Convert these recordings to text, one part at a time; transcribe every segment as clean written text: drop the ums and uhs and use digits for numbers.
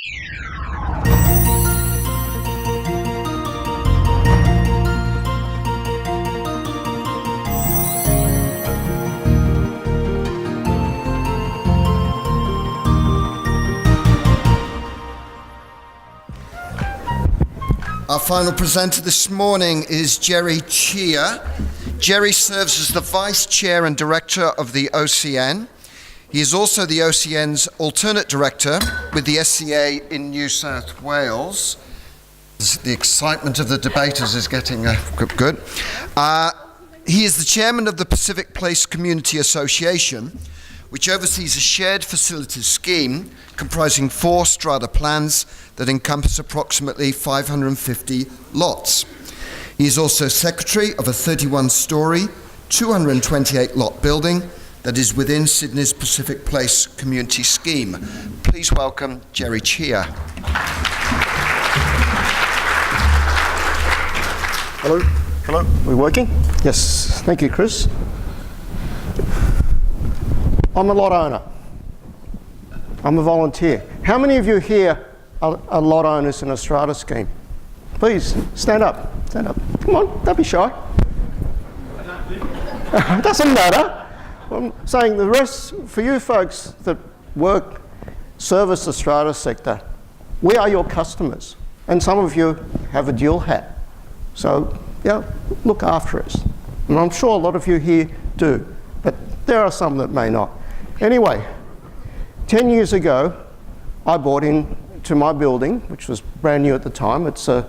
Our final presenter this morning is Gerry Chia. Gerry serves as the Vice Chair and Director of the OCN. He is also the OCN's alternate director with the SCA in New South Wales. The excitement of the debaters is getting good. He is the chairman of the Pacific Place Community Association, which oversees a shared facilities scheme comprising 4 strata plans that encompass approximately 550 lots. He is also secretary of a 31-storey, 228-lot building that is within Sydney's Pacific Place Community Scheme. Please welcome Gerry Chia. Hello. Hello. Are we working? Yes. Thank you, Chris. I'm a lot owner. I'm a volunteer. How many of you here are lot owners in a strata scheme? Please, stand up. Stand up. Come on, don't be shy. It doesn't matter. I'm saying the rest, for you folks that service the strata sector, we are your customers. And some of you have a dual hat. So, yeah, look after us. And I'm sure a lot of you here do, but there are some that may not. Anyway, 10 years ago, I bought into my building, which was brand new at the time. It's a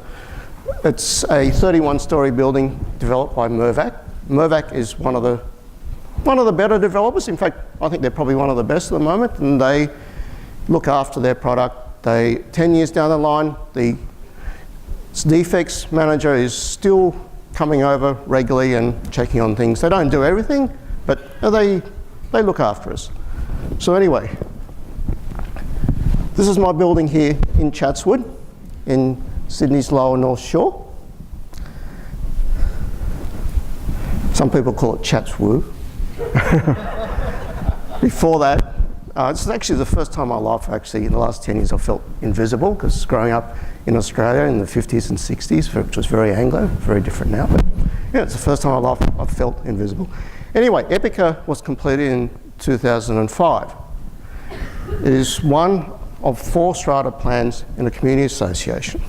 31-storey building developed by Mirvac. Mirvac is one of the better developers. In fact, I think they're probably one of the best at the moment, and they look after their product. 10 years down the line, the defects manager is still coming over regularly and checking on things. They don't do everything, but they look after us. So anyway, this is my building here in Chatswood, in Sydney's lower North Shore. Some people call it Chatswood. Before that, this is actually the first time in my life, actually, in the last 10 years, I felt invisible, because growing up in Australia in the 50s and 60s, which was very Anglo, very different now, but yeah, it's the first time in my life I've felt invisible. Anyway, Epica was completed in 2005. It is one of 4 strata plans in a community association.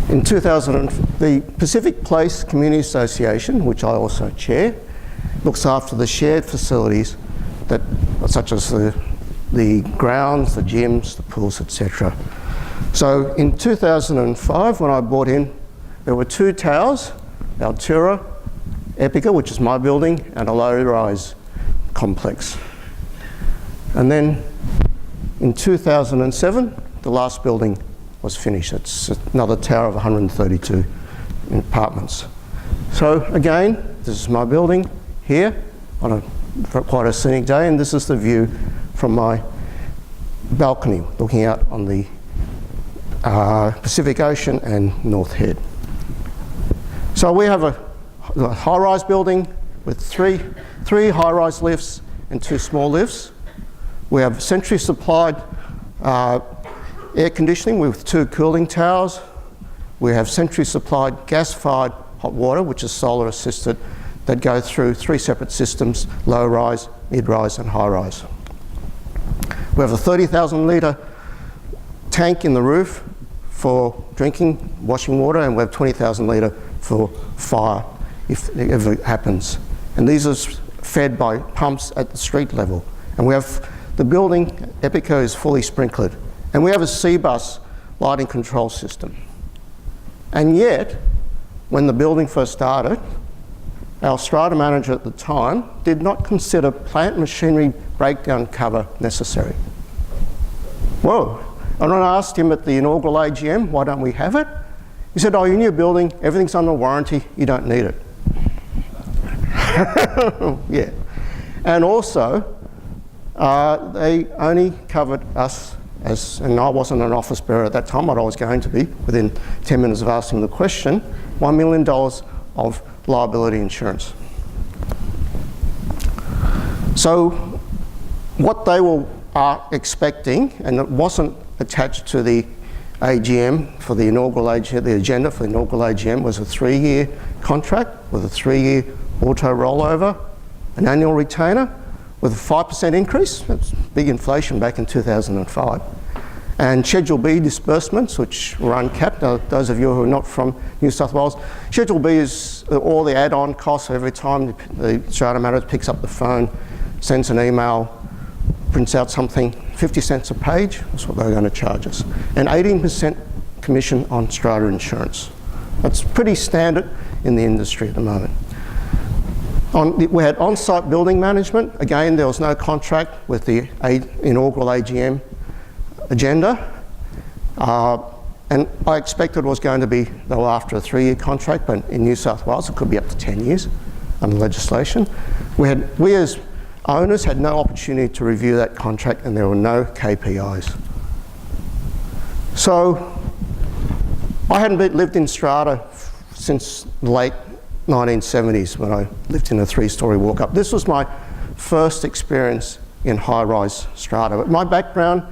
In 2000, the Pacific Place Community Association, which I also chair, looks after the shared facilities that, such as the grounds, the gyms, the pools, etc. So in 2005, when I bought in, there were 2 towers, Altura, Epica, which is my building, and a low-rise complex. And then in 2007, the last building was finished. It's another tower of 132 apartments. So again, this is my building here on quite a scenic day, and this is the view from my balcony looking out on the Pacific Ocean and North Head. So we have a high-rise building with three high-rise lifts and 2 small lifts. We have centrally supplied air conditioning with 2 cooling towers. We have centrally supplied gas-fired hot water, which is solar assisted, that go through 3 separate systems: low-rise, mid-rise and high-rise. We have a 30,000 litre tank in the roof for drinking, washing water, and we have 20,000 litre for fire if it ever happens. And these are fed by pumps at the street level. And we have the building, Epica, is fully sprinklered. And we have a C-bus lighting control system. And yet, when the building first started, our strata manager at the time did not consider plant machinery breakdown cover necessary. Whoa. And when I asked him at the inaugural AGM, why don't we have it? He said, oh, your new building, everything's under warranty, you don't need it. Yeah. And also, they only covered us and I wasn't an office bearer at that time, but I was going to be, within 10 minutes of asking the question, $1 million of liability insurance. So what they will are expecting, and it wasn't attached to the AGM for the inaugural AGM, the agenda for the inaugural AGM was a 3-year contract with a 3-year auto rollover, an annual retainer with a 5% increase. That's big inflation back in 2005. And Schedule B disbursements, which were uncapped. Now, those of you who are not from New South Wales, Schedule B is all the add-on costs every time the strata manager picks up the phone, sends an email, prints out something, 50 cents a page, that's what they're going to charge us. And 18% commission on strata insurance. That's pretty standard in the industry at the moment. We had on-site building management. Again, there was no contract with the inaugural AGM agenda. And I expected it was going to be, though, after a 3-year contract, but in New South Wales it could be up to 10 years under legislation. We as owners had no opportunity to review that contract, and there were no KPIs. So I hadn't lived in strata since the late 1970s when I lived in a 3-storey walk-up. This was my first experience in high-rise strata. But my background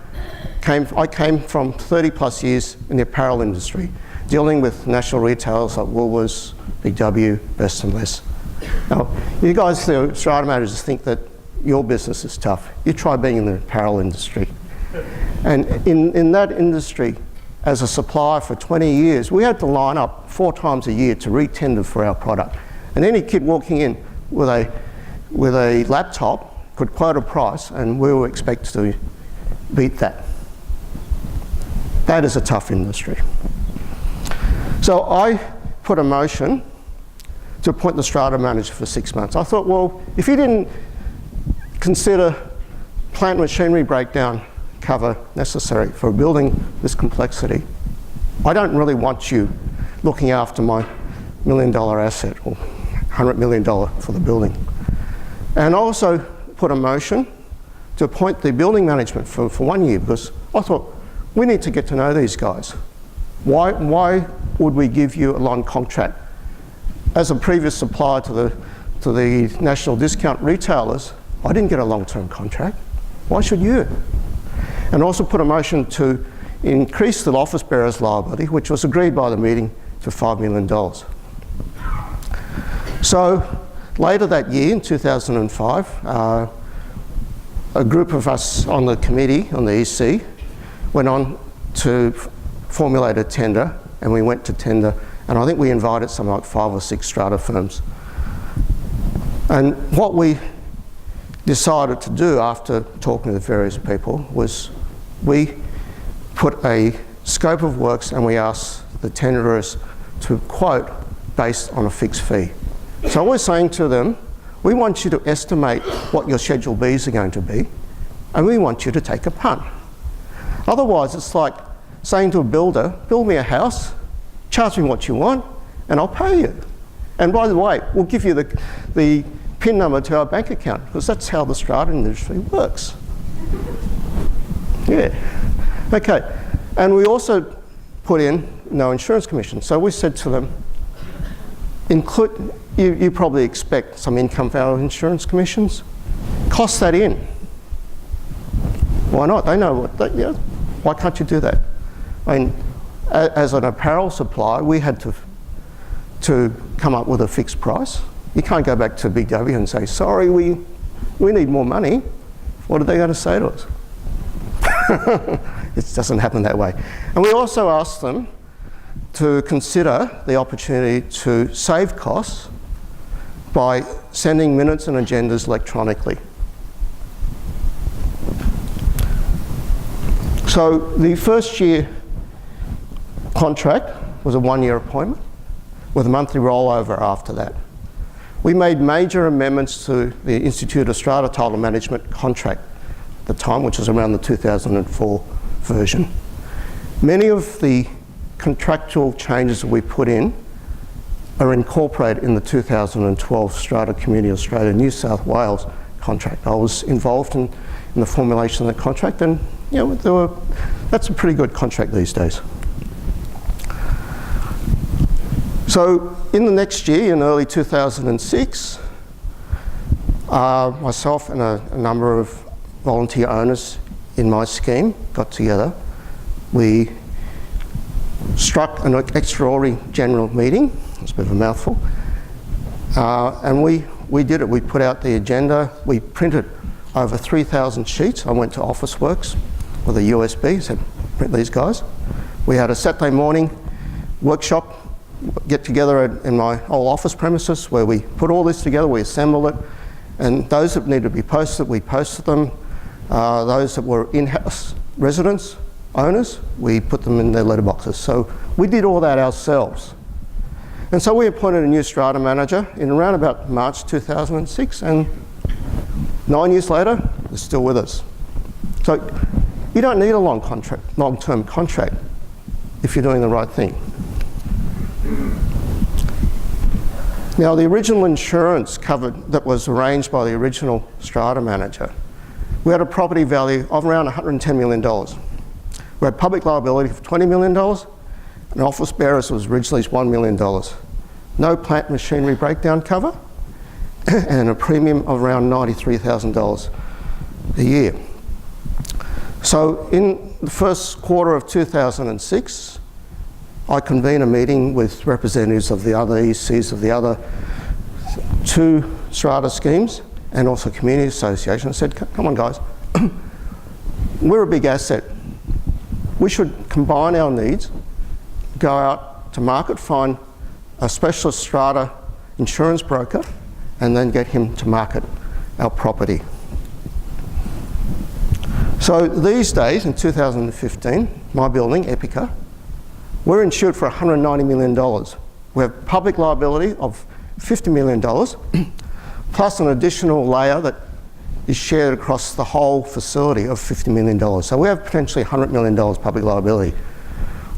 I came from 30 plus years in the apparel industry, dealing with national retailers like Woolworths, Big W, Best and Less. Now, you guys, the strata managers, think that your business is tough. You try being in the apparel industry. And in that industry, as a supplier for 20 years, we had to line up 4 times a year to re-tender for our product. And any kid walking in with a laptop could quote a price, and we were expected to beat that. That is a tough industry. So I put a motion to appoint the strata manager for 6 months. I thought, well, if he didn't consider plant machinery breakdown cover necessary for a building this complexity, I don't really want you looking after my $1 million asset or $100 million for the building. And I also put a motion to appoint the building management for 1 year, because I thought, we need to get to know these guys. Why would we give you a long contract? As a previous supplier to the national discount retailers, I didn't get a long-term contract. Why should you? And also put a motion to increase the office bearer's liability, which was agreed by the meeting, to $5 million. So later that year, in 2005, a group of us on the committee, on the EC, went on to formulate a tender, and we went to tender, and I think we invited something like 5 or 6 strata firms. And what we decided to do after talking to various people was we put a scope of works and we asked the tenderers to quote based on a fixed fee. So we're saying to them, we want you to estimate what your Schedule Bs are going to be, and we want you to take a punt. Otherwise, it's like saying to a builder, build me a house, charge me what you want, and I'll pay you. And by the way, we'll give you the PIN number to our bank account, because that's how the strata industry works. Yeah. Okay. And we also put in no insurance commission. So we said to them, you probably expect some income for our insurance commissions. Cost that in. Why not? They know what why can't you do that? I mean, as an apparel supplier, we had to come up with a fixed price. You can't go back to Big W and say, sorry, we need more money. What are they going to say to us? It doesn't happen that way. And we also asked them to consider the opportunity to save costs by sending minutes and agendas electronically. So the first year contract was a 1-year appointment with a monthly rollover after that. We made major amendments to the Institute of Strata Title Management contract at the time, which was around the 2004 version. Many of the contractual changes that we put in are incorporated in the 2012 Strata Community Australia New South Wales contract. I was involved in the formulation of the contract, and that's a pretty good contract these days. So in the next year, in early 2006, myself and a number of volunteer owners in my scheme got together. We struck an extraordinary general meeting. It's a bit of a mouthful. And we did it. We put out the agenda. We printed over 3,000 sheets. I went to Officeworks with a USB, said, print these guys. We had a Saturday morning workshop, get together in my old office premises where we put all this together, we assembled it, and those that needed to be posted, we posted them. Those that were in-house residents, owners, we put them in their letterboxes. So we did all that ourselves. And so we appointed a new strata manager in around about March 2006, and 9 years later, they're still with us. So you don't need a long-term contract if you're doing the right thing. Now, the original insurance covered that was arranged by the original strata manager, we had a property value of around $110 million. We had public liability of $20 million, and office bearers was originally $1 million. No plant machinery breakdown cover, and a premium of around $93,000 a year. So in the first quarter of 2006, I convened a meeting with representatives of the other ECs of the other two strata schemes and also community association. I said, come on guys, we're a big asset. We should combine our needs, go out to market, find a specialist strata insurance broker, and then get him to market our property. So these days, in 2015, my building, Epica, we're insured for $190 million. We have public liability of $50 million, plus an additional layer that is shared across the whole facility of $50 million. So we have potentially $100 million public liability.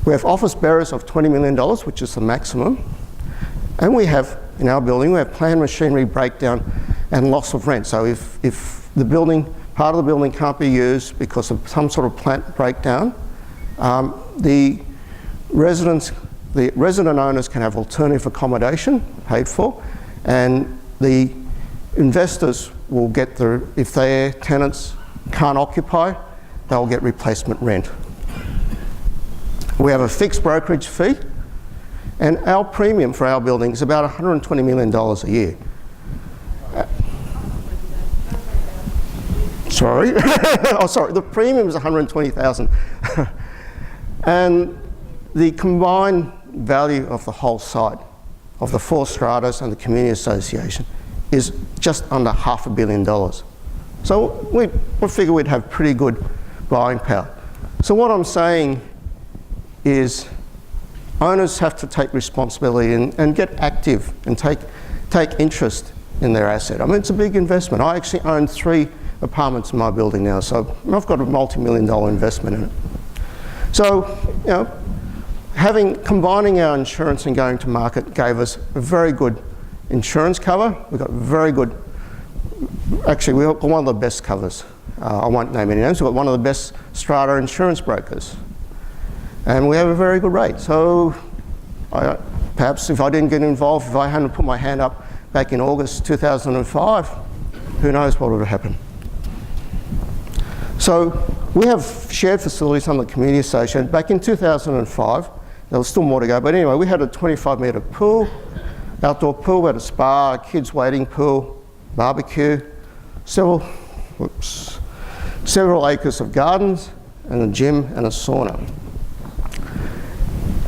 We have office bearers of $20 million, which is the maximum. And we have, in our building, we have planned machinery breakdown and loss of rent. So if the building, part of the building can't be used because of some sort of plant breakdown, the resident owners can have alternative accommodation paid for, and the investors will get if their tenants can't occupy, they'll get replacement rent. We have a fixed brokerage fee, and our premium for our building is about $120 million a year. Sorry, oh sorry, the premium is $120,000. And the combined value of the whole site, of the four stratas and the community association, is just under $500 million. So we figure we'd have pretty good buying power. So what I'm saying is owners have to take responsibility and get active and take interest in their asset. I mean, it's a big investment. I actually own 3 apartments in my building now, so I've got a multi-million-dollar investment in it. So, you know, combining our insurance and going to market gave us a very good insurance cover. We got very good, actually we got one of the best covers. I won't name any names, we've got one of the best strata insurance brokers. And we have a very good rate. So perhaps if I didn't get involved, if I hadn't put my hand up back in August 2005, who knows what would have happened. So we have shared facilities on the community association. Back in 2005, there was still more to go, but anyway, we had a 25-metre pool, outdoor pool, we had a spa, a kids' waiting pool, barbecue, several acres of gardens, and a gym and a sauna.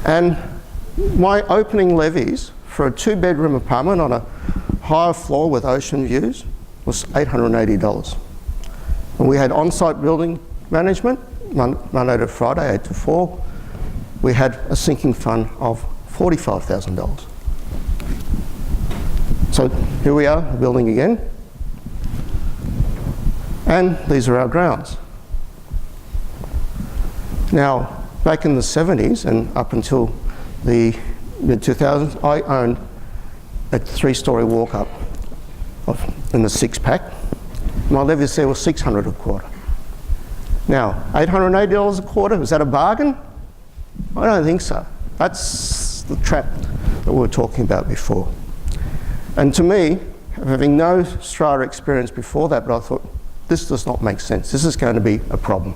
And my opening levies for a 2-bedroom apartment on a higher floor with ocean views was $880. And we had on-site building management, Monday to Friday, 8 to 4. We had a sinking fund of $45,000. So here we are, building again. And these are our grounds. Now, back in the 70s and up until the mid-2000s, I owned a 3-story walk-up in the 6-pack. My levies there was $600 a quarter. Now, $880 a quarter, was that a bargain? I don't think so. That's the trap that we were talking about before. And to me, having no strata experience before that, but I thought, This does not make sense. This is going to be a problem.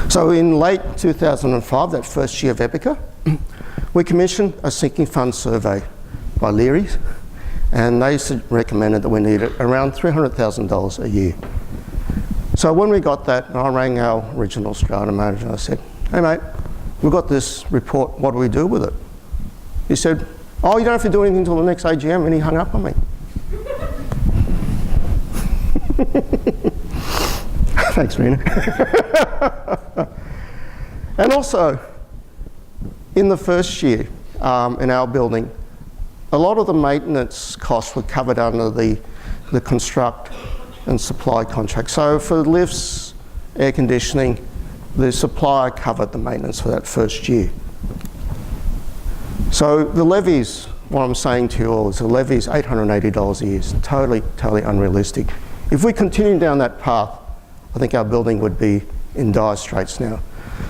So in late 2005, that first year of Epica, we commissioned a sinking fund survey by Leary, and they recommended that we needed around $300,000 a year. So when we got that, I rang our original strata manager and I said, hey mate, we've got this report, what do we do with it? He said, oh, you don't have to do anything until the next AGM, and he hung up on me. Thanks, Rena. And also, in the first year in our building, a lot of the maintenance costs were covered under the construct and supply contract. So for lifts, air conditioning, the supplier covered the maintenance for that first year. So the levies, what I'm saying to you all is the levy is $880 a year. It's totally unrealistic. If we continue down that path, I think our building would be in dire straits now.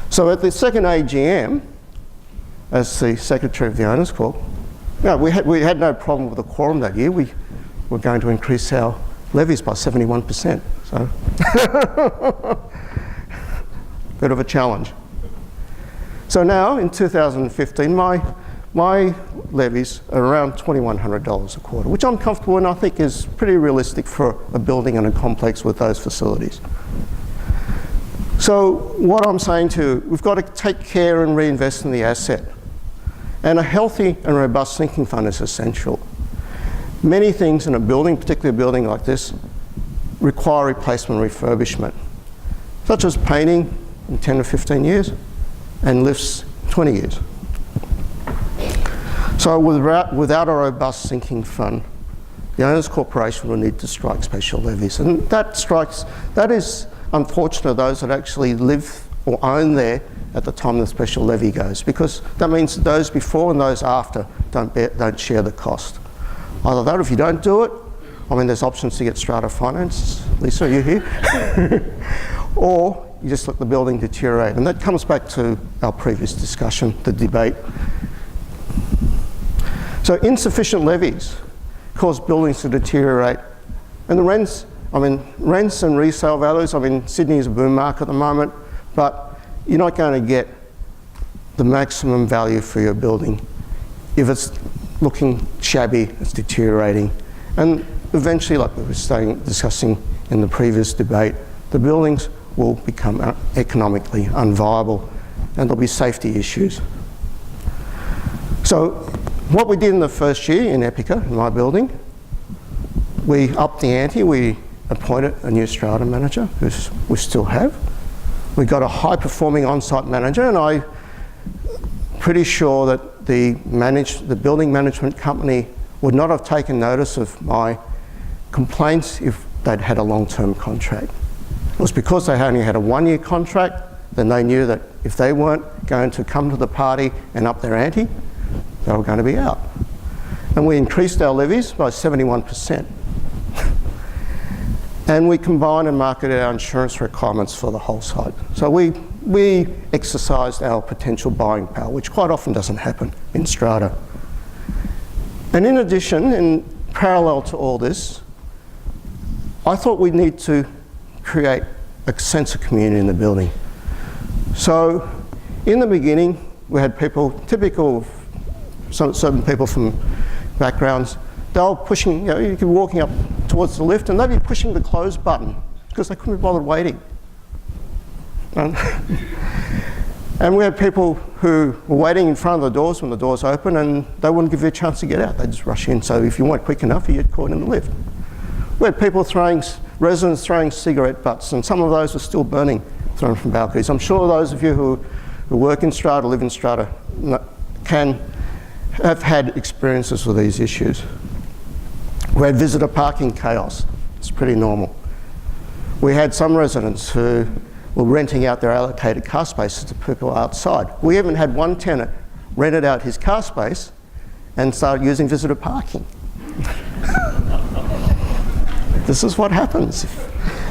So at the second AGM, as the Secretary of the Owners Corp, no, we had no problem with the quorum that year. We were going to increase our levies by 71%. So, bit of a challenge. So now, in 2015, my levies are around $2,100 a quarter, which I'm comfortable in. I think is pretty realistic for a building and a complex with those facilities. So what I'm saying to you, we've got to take care and reinvest in the asset. And a healthy and robust sinking fund is essential. Many things in a building, particularly a building like this, require replacement refurbishment, such as painting in 10 to 15 years and lifts 20 years. So without a robust sinking fund, the Owners Corporation will need to strike special levies. And that is unfortunate, those that actually live or own there at the time the special levy goes, because that means that those before and those after don't share the cost. Either that, or if you don't do it, I mean, there's options to get strata finance. Lisa, are you here? Or you just let the building deteriorate. And that comes back to our previous discussion, the debate. So insufficient levies cause buildings to deteriorate. And the rents and resale values, I mean, Sydney is a boom market at the moment, but you're not going to get the maximum value for your building if it's looking shabby, it's deteriorating. And eventually, like we were discussing in the previous debate, the buildings will become economically unviable and there'll be safety issues. So what we did in the first year in Epica, in my building, we upped the ante. We appointed a new strata manager, who we still have. We got a high-performing on-site manager, and I'm pretty sure that the building management company would not have taken notice of my complaints if they'd had a long-term contract. It was because they only had a one-year contract, then they knew that if they weren't going to come to the party and up their ante, they were going to be out. And we increased our levies by 71%. And we combined and marketed our insurance requirements for the whole site. So we exercised our potential buying power, which quite often doesn't happen in strata. And in addition, in parallel to all this, I thought we'd need to create a sense of community in the building. So in the beginning, we had people, typical of certain people from backgrounds, they were pushing, you could be walking up towards the lift and they'd be pushing the close button because they couldn't be bothered waiting. And we had people who were waiting in front of the doors when the doors open and they wouldn't give you a chance to get out, they'd just rush in. So if you weren't quick enough, you'd get caught in the lift. We had people residents throwing cigarette butts, and some of those were still burning, thrown from balconies. I'm sure those of you who work in strata, live in strata, have had experiences with these issues. We had visitor parking chaos. It's pretty normal. We had some residents who were renting out their allocated car spaces to people outside. We even had one tenant rented out his car space and started using visitor parking. This is what happens.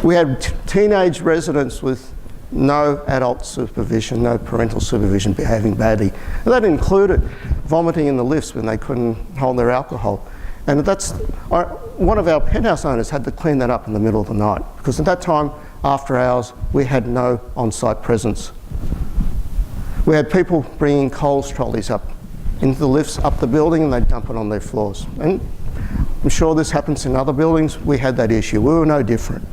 We had teenage residents with no adult supervision, no parental supervision, behaving badly. And that included vomiting in the lifts when they couldn't hold their alcohol. And one of our penthouse owners had to clean that up in the middle of the night, because at that time, after hours, we had no on-site presence. We had people bringing Coles trolleys up into the lifts up the building, and they'd dump it on their floors. And I'm sure this happens in other buildings. We had that issue. We were no different.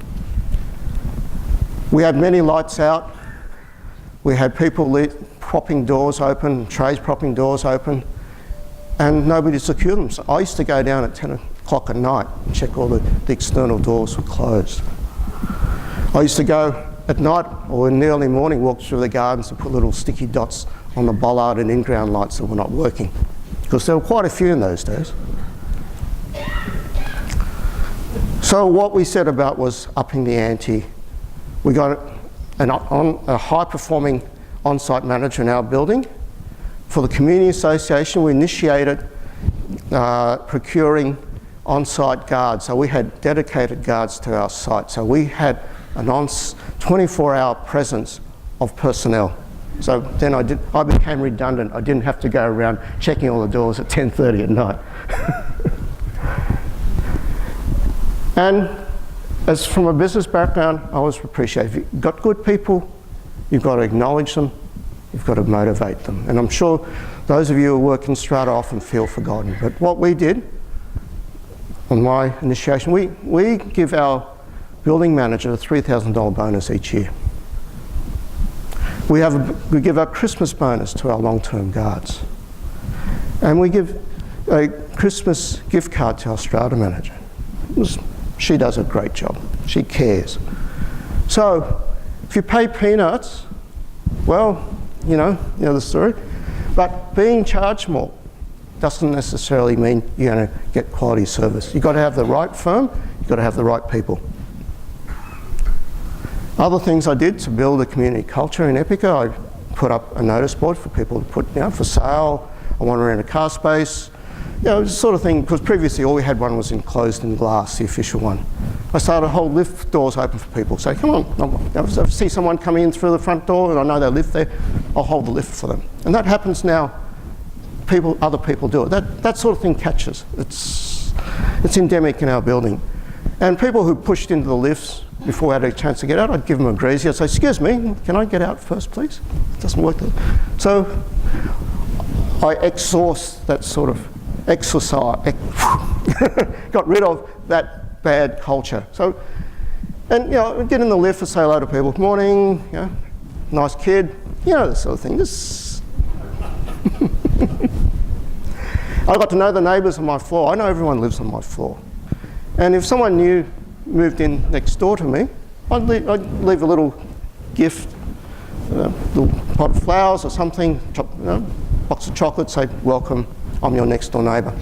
We had many lights out. We had people propping doors open, trays propping doors open, and nobody secured them. So I used to go down at 10 o'clock at night and check all the external doors were closed. I used to go at night or in the early morning, walk through the gardens and put little sticky dots on the bollard and in-ground lights that were not working, because there were quite a few in those days. So what we set about was upping the ante. We got a high-performing on-site manager in our building. For the community association, we initiated procuring on-site guards. So we had dedicated guards to our site. So we had an 24-hour presence of personnel. So then I became redundant. I didn't have to go around checking all the doors at 10:30 at night. And as from a business background, I always appreciate, if you've got good people, you've got to acknowledge them, you've got to motivate them. And I'm sure those of you who work in strata often feel forgotten. But what we did on my initiation, we give our building manager a $3,000 bonus each year. We give our Christmas bonus to our long-term guards. And we give a Christmas gift card to our strata manager. She does a great job. She cares. So if you pay peanuts, well, you know the story. But being charged more doesn't necessarily mean you're going to get quality service. You've got to have the right firm, you've got to have the right people. Other things I did to build a community culture in Epica, I put up a notice board for people to put, for sale. I want to rent a car space. This sort of thing, because previously all we had one was enclosed in glass, the official one. I started to hold lift doors open for people. Say, come on, if I see someone coming in through the front door and I know they live there, I'll hold the lift for them. And that happens now. Other people do it. That sort of thing catches. It's endemic in our building. And people who pushed into the lifts before I had a chance to get out, I'd give them a greasy. I'd say, excuse me, can I get out first, please? It doesn't work. So I exhaust that sort of exercise, got rid of that bad culture. So, and get in the lift and say hello to people. Good morning, nice kid, this sort of thing. I got to know the neighbours on my floor. I know everyone lives on my floor. And if someone new moved in next door to me, I'd leave a little gift, a little pot of flowers or something, box of chocolates, say, welcome, I'm your next door neighbour.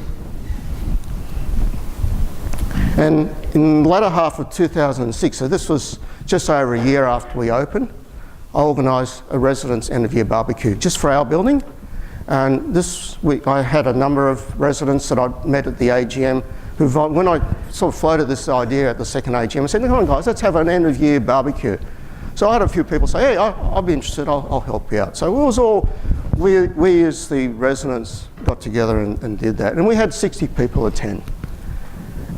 And in the latter half of 2006, so this was just over a year after we opened, I organised a residents' end of year barbecue just for our building. And this week I had a number of residents that I'd met at the AGM who, when I sort of floated this idea at the second AGM, I said, come on guys, let's have an end of year barbecue. So I had a few people say, hey, I'll be interested, I'll help you out. So it was all, we as the residents got together and did that. And we had 60 people attend.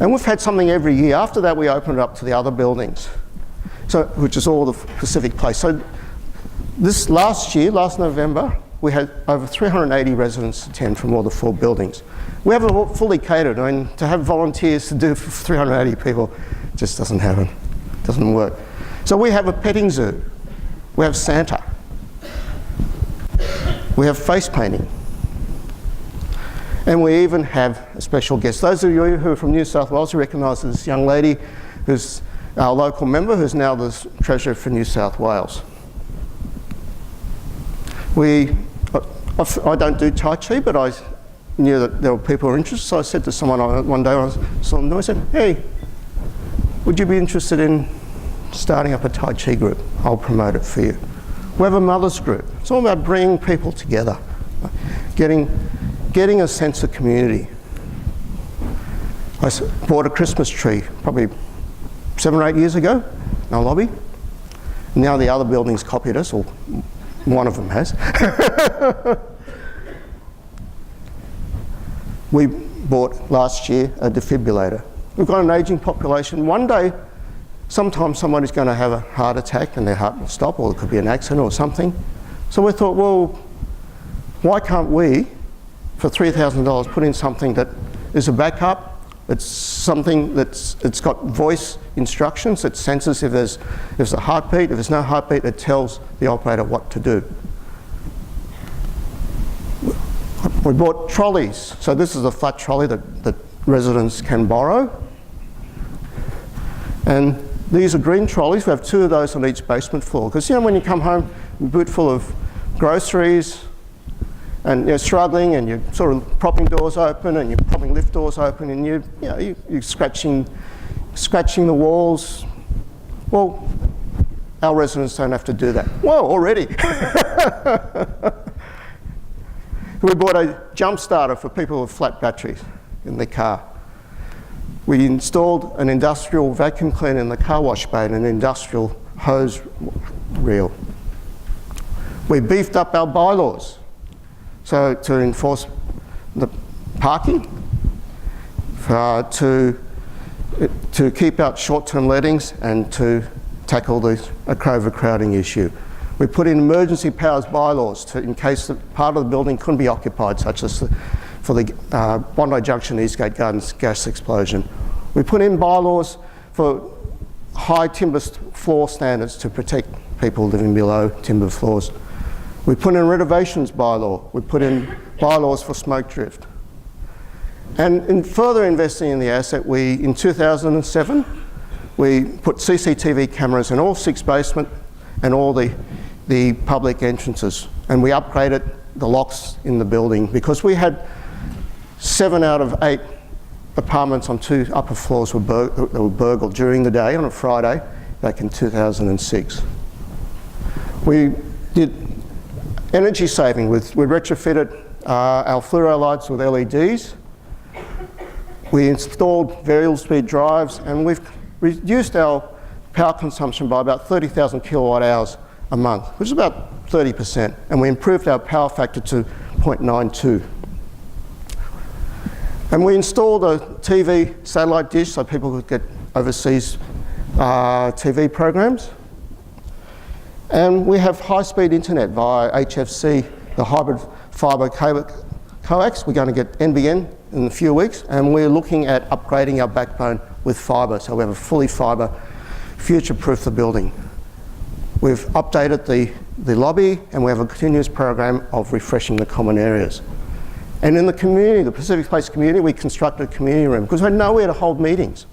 And we've had something every year. After that, we opened it up to the other buildings, which is all the Pacific Place. So this last November, we had over 380 residents attend from all the 4 buildings. We have it fully catered. I mean, to have volunteers to do for 380 people just doesn't happen, doesn't work. So we have a petting zoo. We have Santa. We have face painting. And we even have a special guest. Those of you who are from New South Wales, you recognise this young lady who's our local member, who's now the Treasurer for New South Wales. I don't do Tai Chi, but I knew that there were people who were interested, so I said to someone one day, I said, hey, would you be interested in starting up a Tai Chi group? I'll promote it for you. We have a mothers group. It's all about bringing people together, getting a sense of community. I bought a Christmas tree probably 7 or 8 years ago in our lobby. Now the other buildings copied us, or one of them has. We bought last year a defibrillator. We've got an ageing population. One day, sometimes somebody's going to have a heart attack and their heart will stop, or it could be an accident or something. So we thought, well, why can't we, for $3,000, put in something that is a backup? It's something it's got voice instructions. It senses if there's a heartbeat. If there's no heartbeat, it tells the operator what to do. We bought trolleys. So this is a flat trolley that residents can borrow. And these are green trolleys. We have 2 of those on each basement floor. Because, you know, when you come home, a boot full of groceries, and you're struggling, and you're sort of propping doors open, and you're propping lift doors open, and you're scratching the walls. Well, our residents don't have to do that. Whoa, already. We bought a jump starter for people with flat batteries in their car. We installed an industrial vacuum cleaner in the car wash bay and an industrial hose reel. We beefed up our bylaws. So to enforce the parking, to keep out short-term lettings, and to tackle the overcrowding issue. We put in emergency powers bylaws in case part of the building couldn't be occupied, such as for the Bondi Junction Eastgate Gardens gas explosion. We put in bylaws for high timber floor standards to protect people living below timber floors. We put in renovations bylaw. We put in bylaws for smoke drift. And in further investing in the asset, in 2007, we put CCTV cameras in all 6 basements and all the public entrances. And we upgraded the locks in the building because we had 7 out of 8 apartments on 2 upper floors that were burgled during the day on a Friday back in 2006. We did energy saving. We retrofitted our fluoro lights with LEDs. We installed variable speed drives, and we've reduced our power consumption by about 30,000 kilowatt hours a month, which is about 30%. And we improved our power factor to 0.92. And we installed a TV satellite dish so people could get overseas TV programs. And we have high-speed internet via HFC, the hybrid fibre coax. We're going to get NBN in a few weeks, and we're looking at upgrading our backbone with fibre, so we have a fully fibre, future-proof the building. We've updated the lobby, and we have a continuous program of refreshing the common areas. And in the community, the Pacific Place community, we constructed a community room because we had nowhere to hold meetings.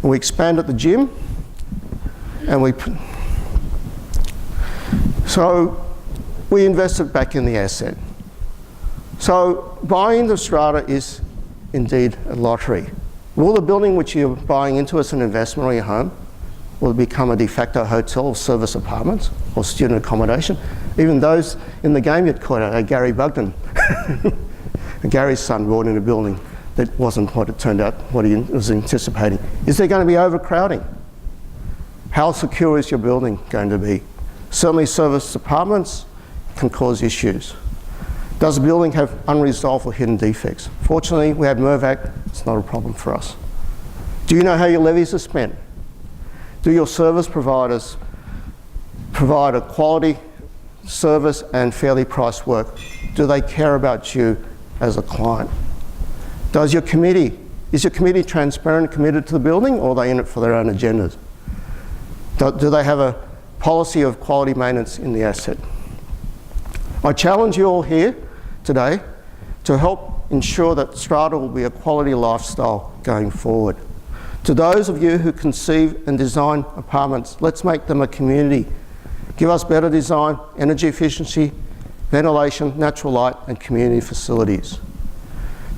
And we expanded the gym, and so we invested back in the asset. So buying the strata is indeed a lottery. Will the building which you're buying into as an investment or your home will become a de facto hotel or service apartments or student accommodation? Even those in the game you'd call it, Gary Bugden. Gary's son bought in a building that wasn't what it turned out, what he was anticipating. Is there going to be overcrowding? How secure is your building going to be? Certainly service apartments can cause issues. Does the building have unresolved or hidden defects? Fortunately, we have MERVAC, it's not a problem for us. Do you know how your levies are spent? Do your service providers provide a quality service and fairly priced work? Do they care about you as a client? Is your committee transparent and committed to the building, or are they in it for their own agendas? Do they have a policy of quality maintenance in the asset? I challenge you all here today to help ensure that strata will be a quality lifestyle going forward. To those of you who conceive and design apartments, let's make them a community. Give us better design, energy efficiency, ventilation, natural light, and community facilities.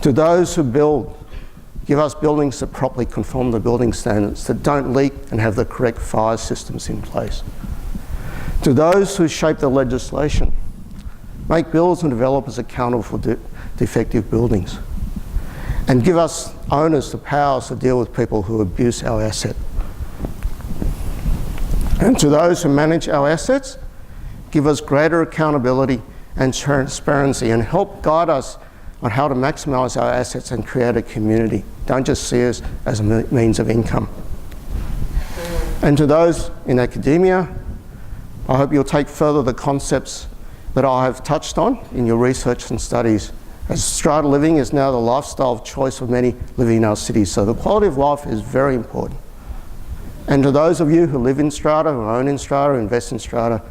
To those who build, give us buildings that properly conform to building standards, that don't leak and have the correct fire systems in place. To those who shape the legislation, make builders and developers accountable for defective buildings. And give us owners the powers to deal with people who abuse our asset. And to those who manage our assets, give us greater accountability and transparency, and help guide us on how to maximise our assets and create a community. Don't just see us as a means of income. And to those in academia, I hope you'll take further the concepts that I have touched on in your research and studies, as strata living is now the lifestyle of choice of many living in our cities. So the quality of life is very important. And to those of you who live in strata, who own in strata, who invest in strata,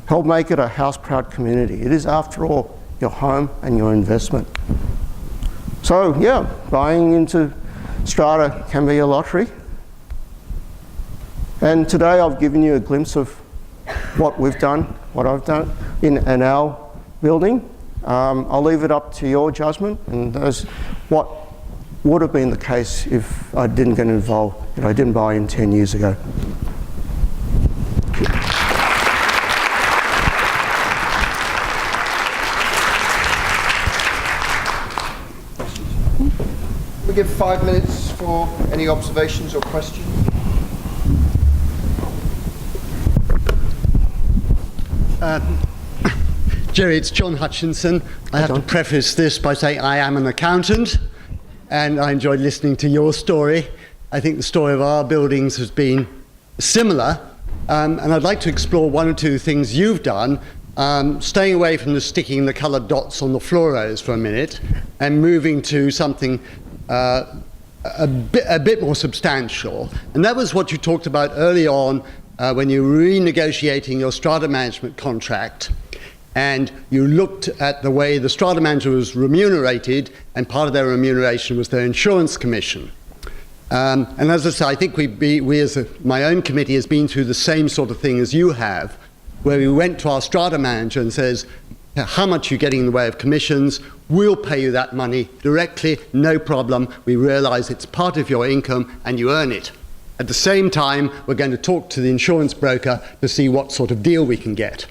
help make it a house-proud community. It is, after all, your home and your investment. So yeah, buying into strata can be a lottery. And today I've given you a glimpse of what we've done, what I've done in our building. I'll leave it up to your judgment, and those what would have been the case if I didn't get involved, if I didn't buy in 10 years ago. We give 5 minutes for any observations or questions. Gerry, it's John Hutchinson. I have to preface this by saying I am an accountant, and I enjoyed listening to your story. I think the story of our buildings has been similar, and I'd like to explore one or two things you've done, staying away from the sticking the coloured dots on the floros for a minute, and moving to something a bit more substantial. And that was what you talked about early on when you were renegotiating your strata management contract, and you looked at the way the strata manager was remunerated, and part of their remuneration was their insurance commission. And as I say, I think my own committee has been through the same sort of thing as you have, where we went to our strata manager and says, how much are you getting in the way of commissions? We'll pay you that money directly, no problem. We realise it's part of your income and you earn it. At the same time, we're going to talk to the insurance broker to see what sort of deal we can get.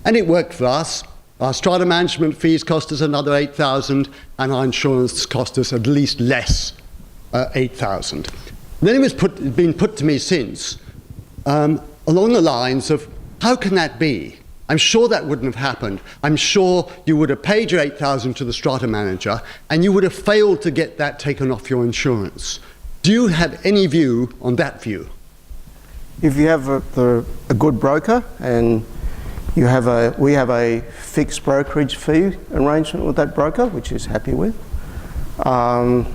And it worked for us. Our strata management fees cost us another $8,000, and our insurance cost us at least less, $8,000. Then it was been put to me since, along the lines of, how can that be? I'm sure that wouldn't have happened. I'm sure you would have paid your $8,000 to the strata manager, and you would have failed to get that taken off your insurance. Do you have any view on that view? If you have a good broker, and we have a fixed brokerage fee arrangement with that broker, which he's happy with. Yeah,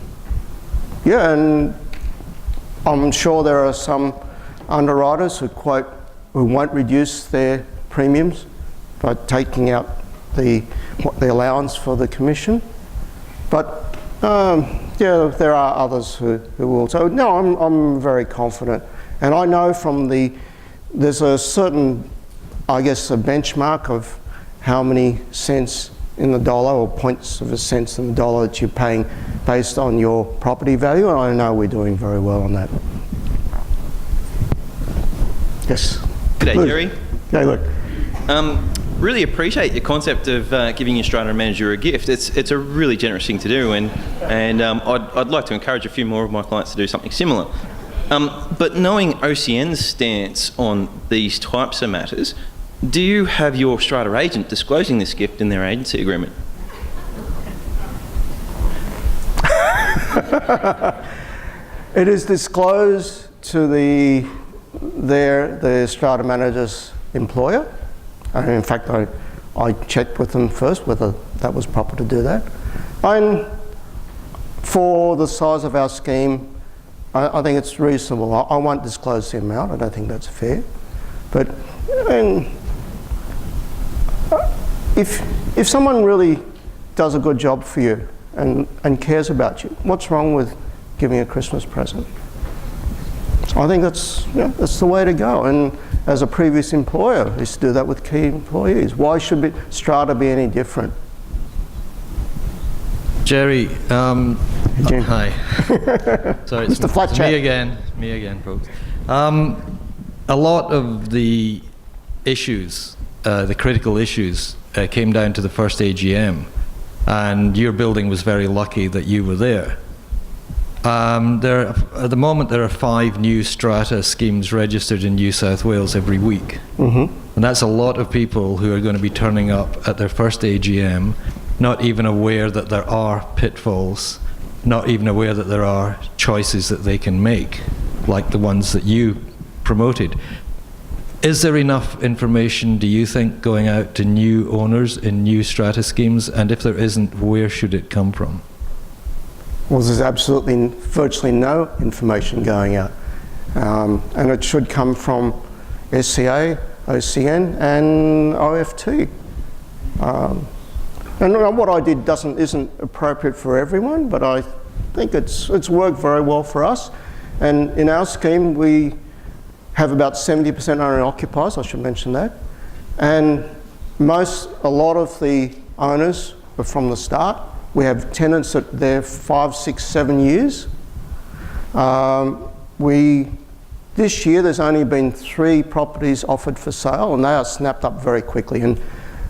and I'm sure there are some underwriters who won't reduce their premiums by taking out the allowance for the commission. But yeah, there are others who will. So no, I'm very confident, and I know from there's a certain, I guess, a benchmark of how many cents in the dollar or points of a cent in the dollar that you're paying based on your property value, and I know we're doing very well on that. Yes. G'day, Luke. Gerry. G'day, Luke. Really appreciate your concept of giving your strata manager a gift. It's a really generous thing to do, and I'd like to encourage a few more of my clients to do something similar. But knowing OCN's stance on these types of matters, do you have your strata agent disclosing this gift in their agency agreement? It is disclosed to the strata manager's employer. And in fact, I checked with them first whether that was proper to do that. And for the size of our scheme, I think it's reasonable. I won't disclose the amount. I don't think that's fair. But if someone really does a good job for you and cares about you, what's wrong with giving a Christmas present? I think that's the way to go. And as a previous employer, I used to do that with key employees. Why should strata be any different? Gerry, hi. Sorry, it's Mr. Flat Chat. Me again, folks. A lot of the issues, the critical issues, came down to the first AGM, and your building was very lucky that you were there. At the moment, there are 5 new strata schemes registered in New South Wales every week. Mm-hmm. And that's a lot of people who are going to be turning up at their first AGM not even aware that there are pitfalls, not even aware that there are choices that they can make, like the ones that you promoted. Is there enough information, do you think, going out to new owners in new strata schemes? And if there isn't, where should it come from? Well, there's absolutely virtually no information going out. And it should come from SCA, OCN and OFT. And what I did isn't appropriate for everyone, but I think it's worked very well for us. And in our scheme, we have about 70% owner-occupiers, I should mention that. And a lot of the owners were from the start. We have tenants that they're 5, 6, 7 years. This year there's only been 3 properties offered for sale, and they are snapped up very quickly. And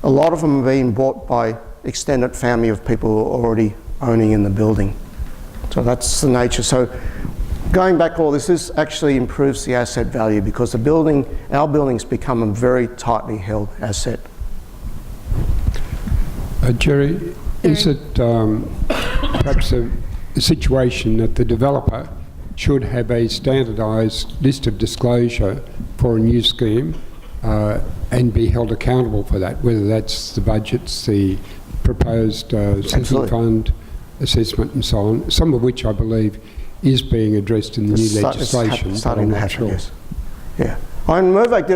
a lot of them are being bought by extended family of people who are already owning in the building. So that's the nature. So going back, all this actually improves the asset value because our building's become a very tightly held asset. Gerry, is it perhaps a situation that the developer should have a standardised list of disclosure for a new scheme and be held accountable for that, whether that's the budgets, the proposed sinking fund assessment and so on, some of which I believe is being addressed in the new legislation. It's starting to happen, yes. Yeah. And Mirvac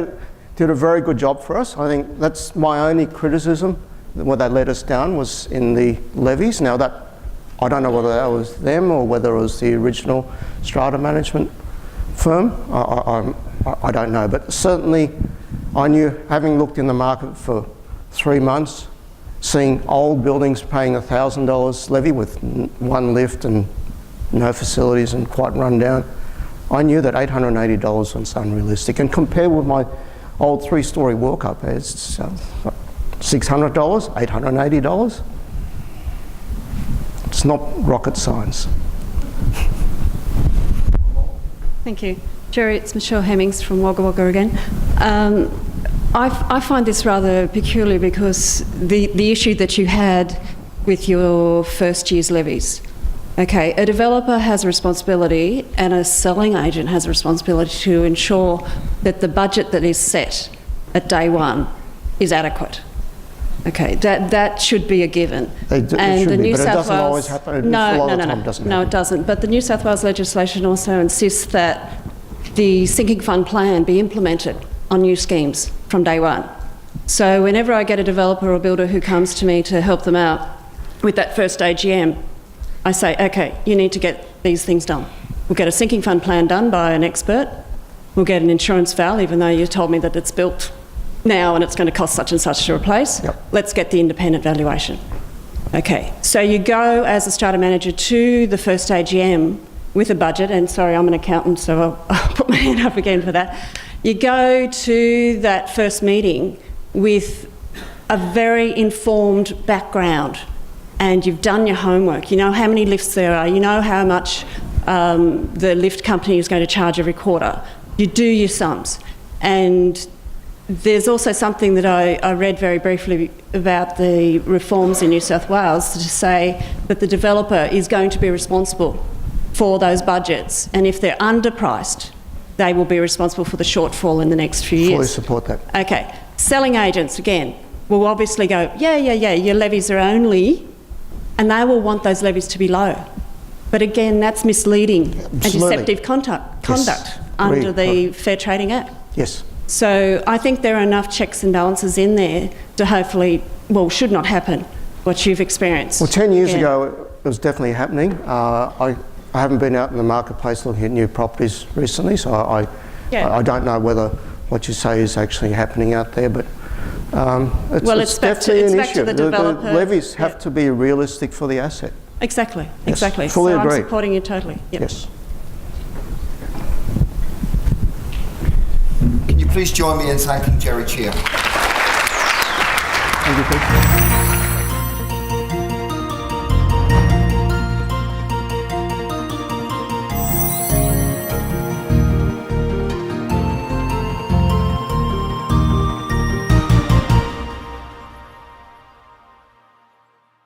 did a very good job for us. I think that's my only criticism, where they let us down, was in the levies. Now that, I don't know whether that was them or whether it was the original strata management firm. I don't know, but certainly I knew, having looked in the market for 3 months, seeing old buildings paying $1,000 levy with 1 lift and no facilities and quite run down, I knew that $880 was unrealistic. And compared with my old 3-storey walk-up, it's $600, $880. It's not rocket science. Thank you. Gerry, it's Michelle Hemmings from Wagga Wagga again. I find this rather peculiar because the issue that you had with your first year's levies. Okay, a developer has a responsibility and a selling agent has a responsibility to ensure that the budget that is set at day one is adequate. Okay, that should be a given. It should be, but it doesn't always happen. No, it doesn't. But the New South Wales legislation also insists that the sinking fund plan be implemented on new schemes from day one. So whenever I get a developer or builder who comes to me to help them out with that first AGM, I say, okay, you need to get these things done. We'll get a sinking fund plan done by an expert. We'll get an insurance val, even though you told me that it's built now and it's going to cost such and such to replace. Yep. Let's get the independent valuation. Okay, so you go as a strata manager to the first AGM with a budget, and sorry, I'm an accountant, so I'll put my hand up again for that. You go to that first meeting with a very informed background, and you've done your homework. You know how many lifts there are. You know how much the lift company is going to charge every quarter. You do your sums. And there's also something that I read very briefly about the reforms in New South Wales to say that the developer is going to be responsible for those budgets. And if they're underpriced, they will be responsible for the shortfall in the next few years. Fully support that. Okay. Selling agents, again, will obviously go, yeah, your levies are only, and they will want those levies to be low. But again, that's misleading and deceptive conduct under the Fair Trading Act. Yes. So I think there are enough checks and balances in there to hopefully, well, should not happen, what you've experienced. Well, 10 years ago, it was definitely happening. I haven't been out in the marketplace looking at new properties recently, so I don't know whether what you say is actually happening out there, but it's definitely an issue. The levies have to be realistic for the asset. Exactly, Yes, exactly. fully agree. I'm supporting you totally. Yep. Yes. Can you please join me in thanking Gerry Chia? Thank you, Pete.